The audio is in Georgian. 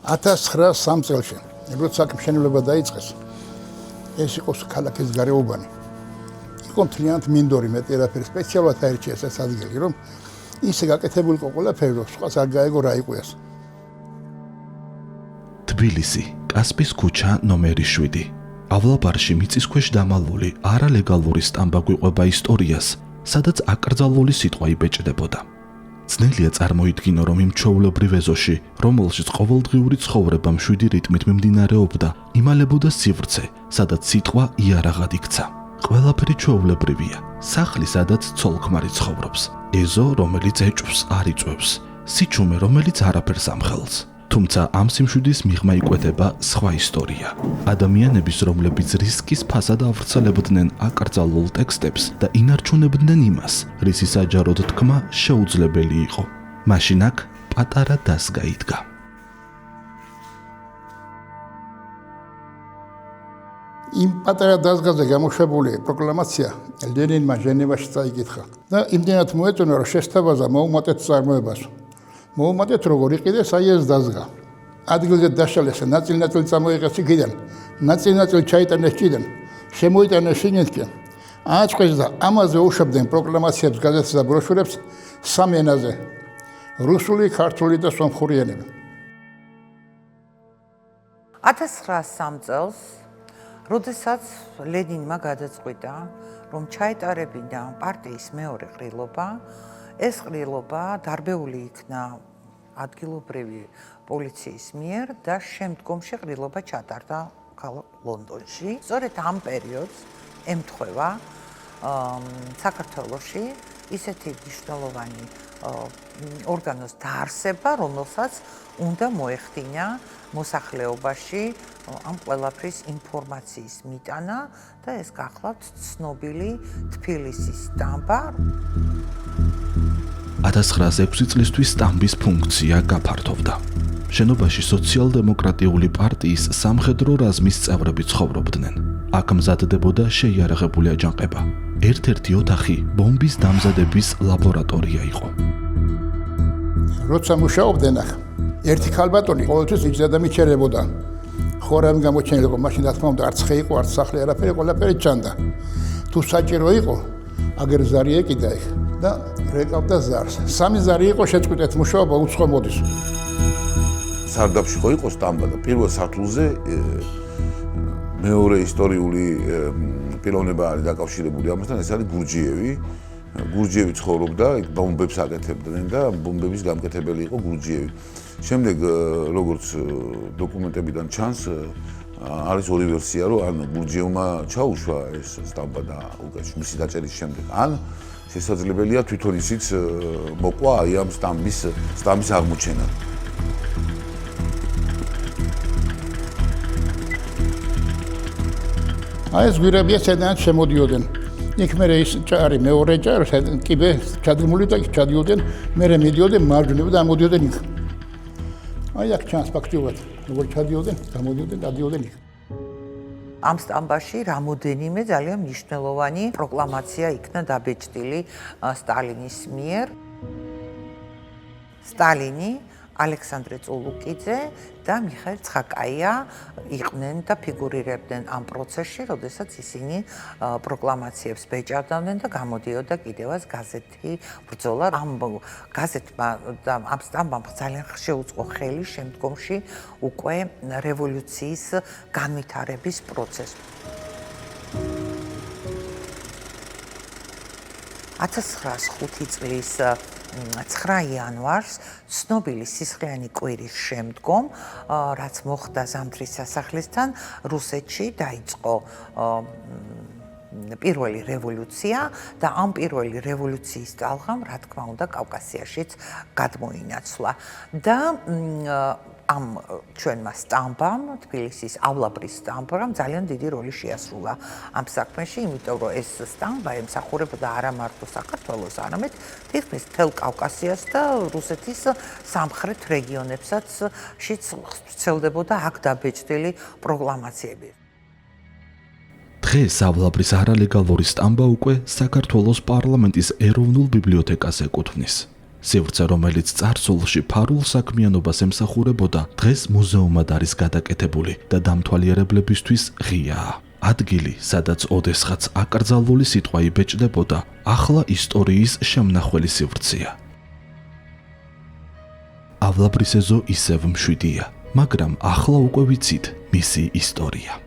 1903 წელში, როცა მშენებლობა დაიწყეს, ეს იყო ქალაქის გარეუბანი. იყო მთლიანად მინდორი, მეტი არაფერი სპეციალურად აირჩიეს ეს ადგილი, რომ ისე გაკეთებული იყო ყველაფერი, რომ სხვას არ გაეგო რა იყვეს. თბილისი, კასპის ქუჩა ნომერი 7. ავლაბარში მიწისქვეშ დამალული არალეგალური სტამბა გვიყვება ისტორიას, სადაც აკრძალული სიტყვა იბეჭდებოდა. ძნელია წარმოიდგინო, რომ იმ ჩვეულებრივ ეზოში, რომელშიც ყოველდღიური ცხოვრება მშვიდი რიტმით მიმდინარეობდა, იმალებოდა სივრცე, სადაც სიტყვა იარაღად იქცა. ყველაფერი ჩვეულებრივია, სახლი, სადაც ცოლ-ქმარი ცხოვრობს, ეზო, რომელიც ეჭვს, არ იწვევს, სიჩუმე, რომელიც არაფერს ამხელს. თუმცა ამ სიმშვიდის მიღმა იკვეთება სხვა ისტორია. ადამიანების, რომლებიც რისკის ფასად ავრცელებდნენ აკრძალულ ტექსტებს და ინარჩუნებდნენ იმას, რისი საჯაროდ თქმა შეუძლებელი იყო. მაშინ აქ პატარა დასგა იდგა. იმ პატარა დასგაზე გამოშვებული პროკლამაცია ლენინმა ჟენევაში წაიკითხა და იმდენად მოეწონა, რომ შესთავაზა მოუმატეთ წარმოებას. მოუმატეთ როგორ იყიდეს აი ეს დასგა. ადგილზე დაშალეს, ნაწილ-ნაწილ წამოიღეს იქიდან, ნაწილ-ნაწილ ჩაიტანეს ჭიდან, შემოიტანეს შიგნითკენ. ააწყვეს და ამაზე უშვებდნენ პროკლამაციებს, გაზეთებს და ბროშურებს სამი ენაზე: რუსული, ქართული და სომხური ენები. 1903 წელს, როდესაც ლენინმა გადაწყვიტა, რომ ჩაეტარებინა პარტიის მეორე ყრილობა, ეს ყრილობა დარბეული იქნა ადგილობრივი პოლიციის მიერ და შემდგომში ყრილობა ჩატარდა ქალაქ ლონდონში. სწორედ ამ პერიოდს ემთხვევა საქართველოში ისეთი მნიშვნელოვანი ორგანოს დაარსება, რომელსაც უნდა მოეხდინა მოსახლეობაში ამ ყველაფრის ინფორმაციის მიტანა და ეს გახლავთ ცნობილი თბილისის სტამბა. 1906 წლისთვის სტამბის ფუნქცია გაფართოვდა. შენობაში სოციალ-დემოკრატიული პარტიის სამხედრო რაზმის წევრები ცხოვრობდნენ. აქ მზადდებოდა შეიარაღებული აჯანყება. ერთ-ერთი ოთახი ბომბის დამზადების ლაბორატორია იყო. როცა მუშაობდნენ აქ, ერთი ქალბატონი ყოველთვის იჯდა და მიჩერებოდა. ხო რამ გამოჩენილიყო, მაშინ რა თქმა უნდა არც ხე იყო, არც სახლი, არაფერი, ყველაფერი ჩანდა. თუ საჭირო იყო, აგერ ზარი ეკიდა იქ და რეკავდა ზარს. სამი ზარი იყო შეწყვიტეთ მუშაობა უცხო მოდის. სარდაფში ხო იყო სტამბა და პირველ სართულზე მეორე ისტორიული პიროვნება არის დაკავშირებული ამასთან, ეს არის გურჯიევი. გურჯიევი ცხოვრობდა, ბომბებს აკეთებდნენ და ბომბების გამკეთებელი იყო გურჯიევი. შემდეგ როგორც დოკუმენტებიდან ჩანს, არის ორი ვერსია, რომ ან გურჯიევმა ჩაუშვა ეს სტამბა და უკეთ მისი დაჭერის შემდეგ, ან შესაძლებელია თვითონ ისიც მოყვა აი ამ სტამბის აღმოჩენა. აი ეს გვირაბია სადაც შემოდიოდნენ. იქ მერე ის ჭარი მეორე ჭარი კიბე ჩადგმული და ჩადიოდნენ, მერე მიდიოდნენ მარჯვნივ და ამოდიოდნენ იქ. აი აქ ჩანს ფაქტიურად, როგორ ჩადიოდნენ, გამოდიოდნენ, დადიოდნენ იქ. ამ სტამბაში რამოდენიმე ძალიან მნიშვნელოვანი პროკლამაცია იქნა დაბეჭდილი სტალინის მიერ. სტალინი, ალექსანდრე წულუკიძე და მიხეილ ცხაკაია იყვნენ და ფიგურირებდნენ ამ პროცესში, როდესაც ისინი პროკლამაციებს ბეჭდავდნენ და გამოდიოდა კიდევაც გაზეთი ბრძოლა. ამ გაზეთმა და ამ სტამბამ ძალიან შეუწყო ხელი შემდგომში უკვე რევოლუციის განვითარების პროცესს. 1905 წლის 9 იანვარს ცნობილი სისხლიანი კვირის შემდგომ, რაც მოხდა ზამთრის სასახლესთან, რუსეთში დაიწყო პირველი რევოლუცია და ამ პირველი რევოლუციის ტალღამ, რა თქმა უნდა, კავკასიაშიც გადმოინაცვლა და ამ ჩვენმა სტამბამ, თბილისის ავლაბრის სტამბამ ძალიან დიდი როლი შეასრულა ამ საქმეში, იმიტომ რომ ეს სტამბა ემსახურებოდა არა მარტო საქართველოს, არამედ თითქმის მთელ კავკასიას და რუსეთის სამხრეთ რეგიონებსაც ვრცელდებოდა აქ დაბეჭდილი პროკლამაციები. დღეს ავლაბრის არალეგალური სტამბა უკვე საქართველოს პარლამენტის ეროვნულ ბიბლიოთეკას ეკუთვნის. სივრცე, რომელიც წარსულში ფარულ საქმიანობას ემსახურებოდა, დღეს მუზეუმად არის გადაკეთებული და დამთვალიერებლებისთვის ღიაა. ადგილი, სადაც ოდესღაც აკრძალული სიტყვა იბეჭდებოდა, ახლა ისტორიის შემნახველი სივრცეა. ავლაბრისეზო ისევ მშვიდია, მაგრამ ახლა უკვე ვიცით მისი ისტორია.